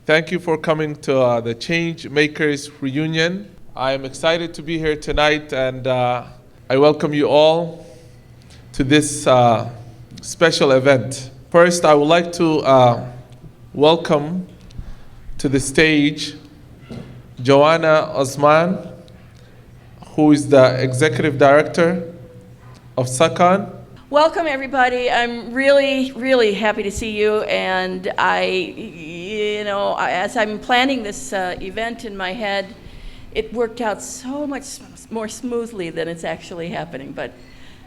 Thank you for coming to the Change Makers Reunion. I am excited to be here tonight, and I welcome you all to this special event. First, I would like to welcome to the stage Joanna Osman, who is the Executive Director of Sakan. Welcome, everybody. I'm really, really happy to see you. And as I'm planning this event in my head, it worked out so much more smoothly than it's actually happening. But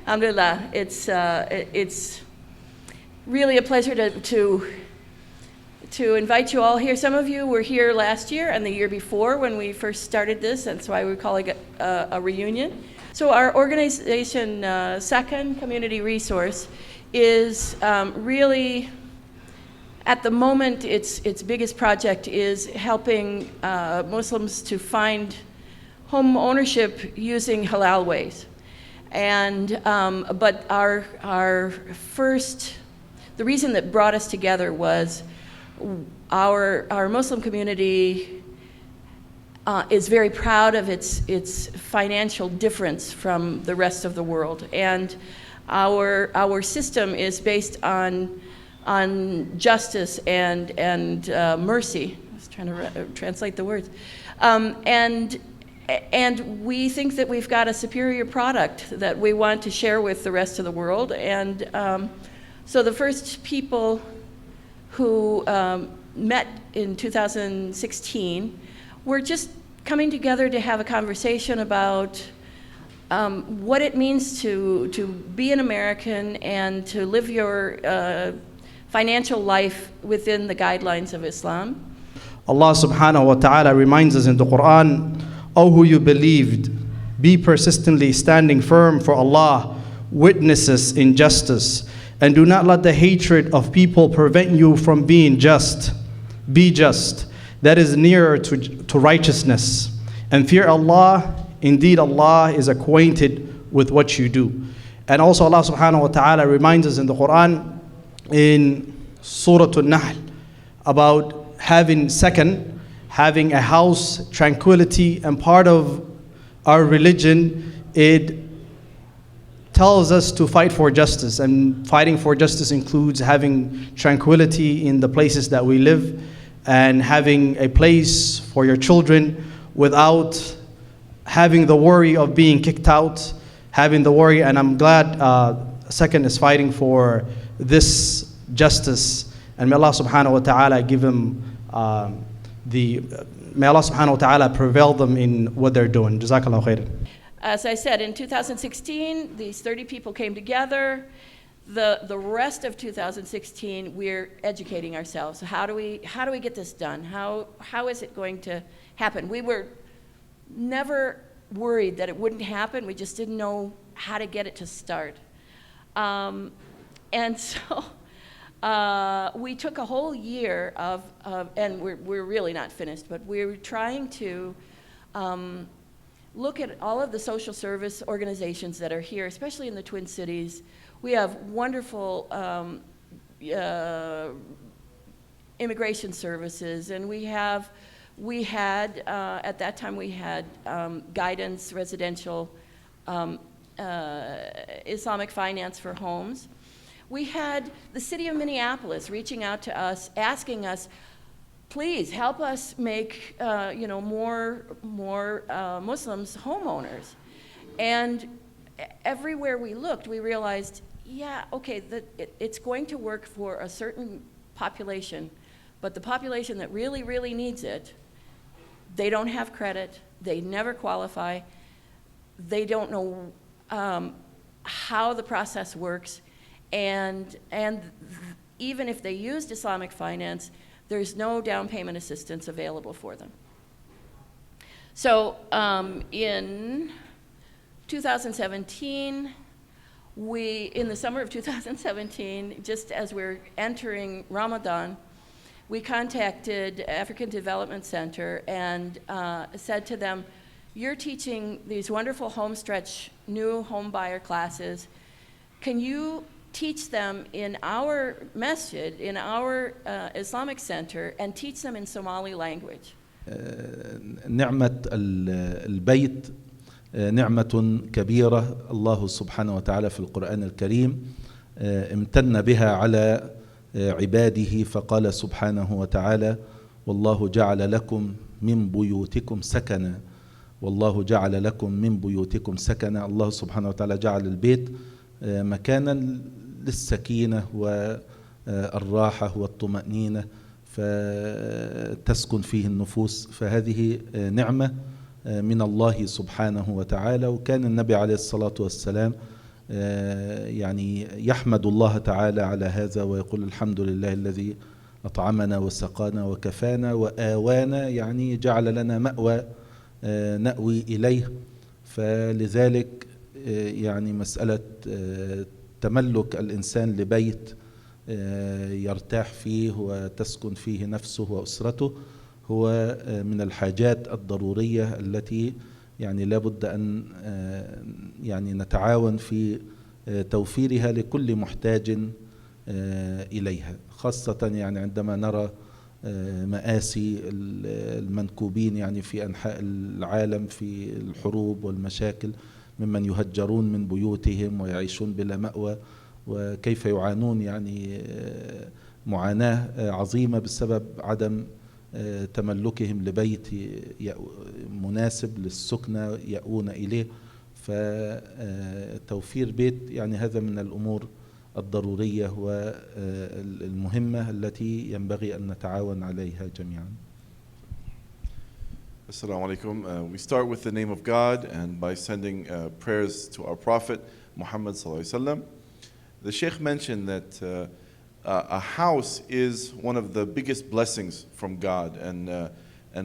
alhamdulillah, it's really a pleasure to invite you all here. Some of you were here last year and the year before when we first started this, and that's why we're calling it a reunion. So our organization, Sakan Community Resource, is really, at the moment, its biggest project is helping Muslims to find home ownership using halal ways. And but our first, the reason that brought us together was our Muslim community is very proud of its financial difference from the rest of the world, and our system is based on justice and mercy. I was trying to translate the words, and we think that we've got a superior product that we want to share with the rest of the world. And so the first people who met in 2016 were just coming together to have a conversation about what it means to be an American and to live your financial life within the guidelines of Islam. Allah subhanahu wa ta'ala reminds us in the Quran, O who you believed, be persistently standing firm for Allah, witnesses in justice, and do not let the hatred of people prevent you from being just. Be just. That is nearer to righteousness. And fear Allah, indeed Allah is acquainted with what you do. And also Allah subhanahu wa ta'ala reminds us in the Quran, in Surah An-Nahl, about having Sakan, having a house, tranquility, and part of our religion, it tells us to fight for justice. And fighting for justice includes having tranquility in the places that we live, and having a place for your children without having the worry of being kicked out, having the worry. And I'm glad Sakan is fighting for this justice, and may Allah subhanahu wa ta'ala give him may Allah subhanahu wa ta'ala prevail them in what they're doing. Jazakallahu khairan. As I said, in 2016, these 30 people came together. The rest of 2016, we're educating ourselves. How do we get this done? How is it going to happen? We were never worried that it wouldn't happen. We just didn't know how to get it to start. And so we took a whole year of and we're really not finished, but we're trying to look at all of the social service organizations that are here, especially in the Twin Cities. We have wonderful immigration services, and we had at that time we had guidance, residential, Islamic finance for homes. We had the city of Minneapolis reaching out to us, asking us, please help us make more Muslims homeowners. And everywhere we looked, we realized, yeah, okay, it's going to work for a certain population, but the population that really, really needs it, they don't have credit, they never qualify, they don't know how the process works, and even if they used Islamic finance, there's no down payment assistance available for them. So in 2017, in the summer of 2017, just as we're entering Ramadan, we contacted African Development Center and said to them, you're teaching these wonderful home stretch new home buyer classes. Can you teach them in our masjid, in our Islamic center, and teach them in Somali language. نعمة البيت نعمة كبيرة. الله سبحانه وتعالى في القرآن الكريم امتن بها على عباده، فقال سبحانه وتعالى: والله جعل لكم من بيوتكم سكنا. والله جعل لكم من بيوتكم سكنا. الله سبحانه وتعالى جعل البيت مكانا للسكينة والراحة والطمأنينة، فتسكن فيه النفوس. فهذه نعمة من الله سبحانه وتعالى. وكان النبي عليه الصلاة والسلام يعني يحمد الله تعالى على هذا ويقول: الحمد لله الذي أطعمنا وسقانا وكفانا وآوانا، يعني جعل لنا مأوى نأوي إليه. فلذلك يعني مسألة تملك الإنسان لبيت يرتاح فيه وتسكن فيه نفسه وأسرته هو من الحاجات الضرورية التي يعني لابد أن يعني نتعاون في توفيرها لكل محتاج إليها، خاصة يعني عندما نرى مآسي المنكوبين يعني في أنحاء العالم في الحروب والمشاكل، ممن يهجرون من بيوتهم ويعيشون بلا مأوى، وكيف يعانون يعني معاناة عظيمة بسبب عدم تملكهم لبيت مناسب للسكنة يأوون إليه. فتوفير بيت يعني هذا من الأمور الضرورية والمهمة التي ينبغي أن نتعاون عليها جميعا. Assalamu alaikum. We start with the name of God and by sending prayers to our Prophet Muhammad sallallahu alaihi wasallam. The Sheikh mentioned that a house is one of the biggest blessings from God, and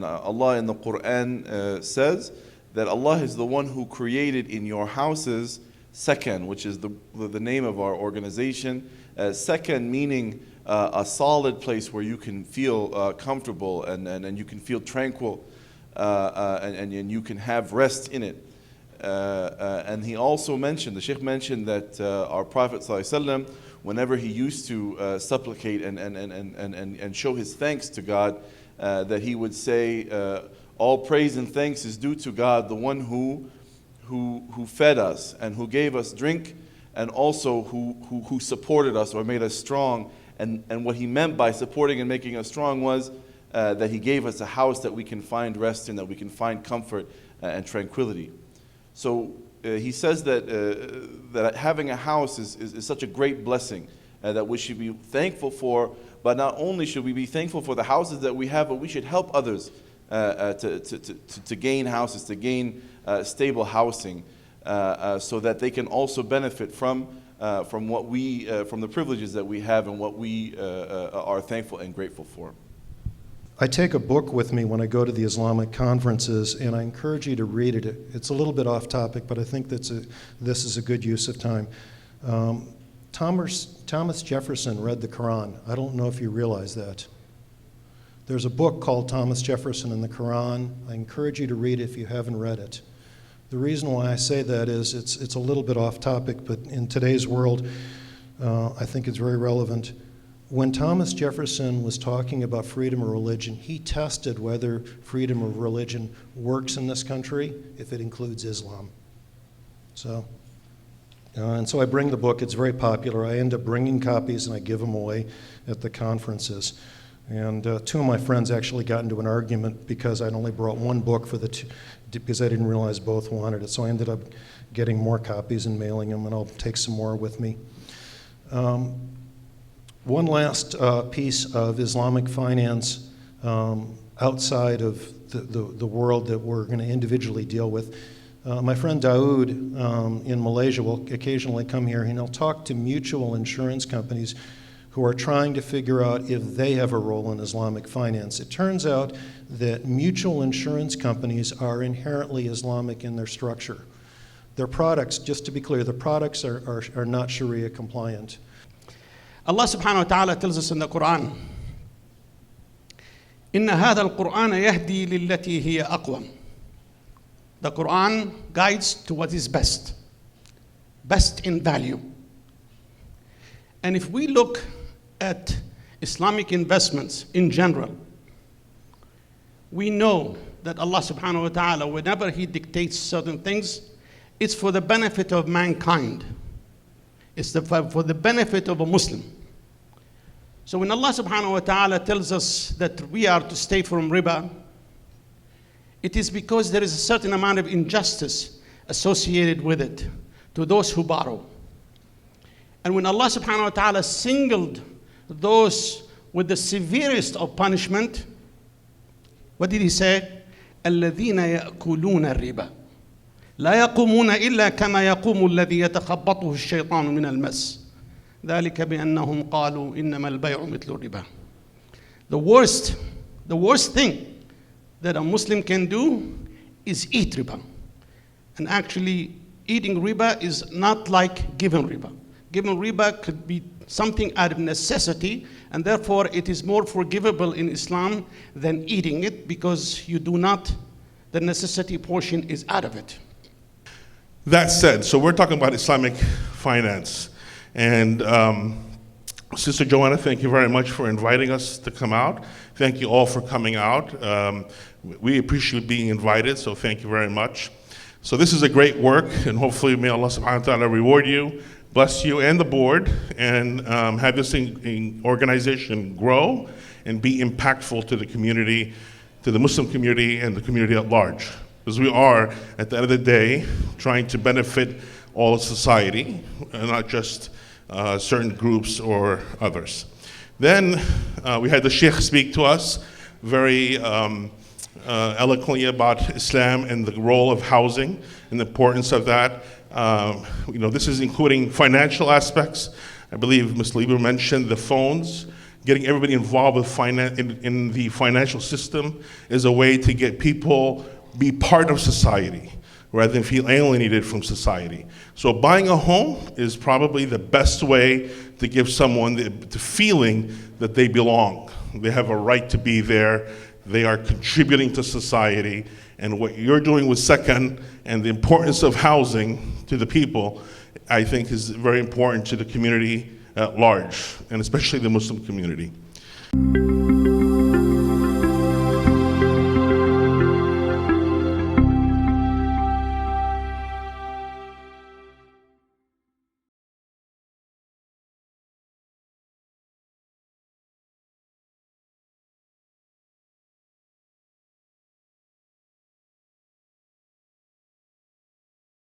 Allah in the Quran says that Allah is the one who created in your houses Sakan, which is the name of our organization. Sakan meaning a solid place where you can feel comfortable and you can feel tranquil. And you can have rest in it. And he also mentioned, the Sheikh mentioned that our Prophet ﷺ, whenever he used to supplicate and show his thanks to God, that he would say, all praise and thanks is due to God, the one who fed us and who gave us drink, and also who supported us or made us strong. And what he meant by supporting and making us strong was that he gave us a house that we can find rest in, that we can find comfort and tranquility. So he says that having a house is such a great blessing that we should be thankful for. But not only should we be thankful for the houses that we have, but we should help others to gain houses, to gain stable housing, so that they can also benefit from what we from the privileges that we have and what we are thankful and grateful for. I take a book with me when I go to the Islamic conferences, and I encourage you to read it. It's a little bit off topic, but I think this is a good use of time. Thomas Jefferson read the Quran. I don't know if you realize that. There's a book called Thomas Jefferson and the Quran. I encourage you to read it if you haven't read it. The reason why I say that is it's a little bit off topic, but in today's world, I think it's very relevant. When Thomas Jefferson was talking about freedom of religion, he tested whether freedom of religion works in this country if it includes Islam. So I bring the book. It's very popular. I end up bringing copies and I give them away at the conferences. And two of my friends actually got into an argument because I'd only brought one book for the two, because I didn't realize both wanted it. So I ended up getting more copies and mailing them, and I'll take some more with me. One last piece of Islamic finance outside of the world that we're going to individually deal with. My friend Daoud in Malaysia will occasionally come here, and he'll talk to mutual insurance companies who are trying to figure out if they have a role in Islamic finance. It turns out that mutual insurance companies are inherently Islamic in their structure. Their products, just to be clear, the products are not Sharia compliant. Allah subhanahu wa ta'ala tells us in the Quran, إن هذا القرآن يهدي للتي هي أقوم. The Quran guides to what is best in value. And if we look at Islamic investments in general, we know that Allah subhanahu wa ta'ala, whenever He dictates certain things, it's for the benefit of mankind. It's for the benefit of a Muslim. So when Allah subhanahu wa ta'ala tells us that we are to stay from riba, it is because there is a certain amount of injustice associated with it to those who borrow. And when Allah subhanahu wa ta'ala singled those with the severest of punishment, what did He say? الذين يأكلون الربا لا يقومون إلا كما يقوم الذي يتخبطه الشيطان من المس ذلك بأنهم قالوا إنما البيع مثل الربا. The worst thing that a Muslim can do is eat riba. And actually, eating riba is not like giving riba. Giving riba could be something out of necessity, and therefore it is more forgivable in Islam than eating it, because you do not, the necessity portion is out of it. That said, so we're talking about Islamic finance. And Sister Joanna, thank you very much for inviting us to come out. Thank you all for coming out. We appreciate being invited, so thank you very much. So this is a great work, and hopefully may Allah subhanahu wa ta'ala reward you, bless you and the board, and have this organization grow and be impactful to the community, to the Muslim community and the community at large. Because we are, at the end of the day, trying to benefit all of society, and not just certain groups or others. Then we had the Sheikh speak to us very eloquently about Islam and the role of housing and the importance of that. This is including financial aspects. I believe Ms. Lieber mentioned the phones. Getting everybody involved with in the financial system is a way to get people be part of society rather than feel alienated from society. So buying a home is probably the best way to give someone the feeling that they belong. They have a right to be there. They are contributing to society. And what you're doing with Sakan and the importance of housing to the people, I think is very important to the community at large, and especially the Muslim community.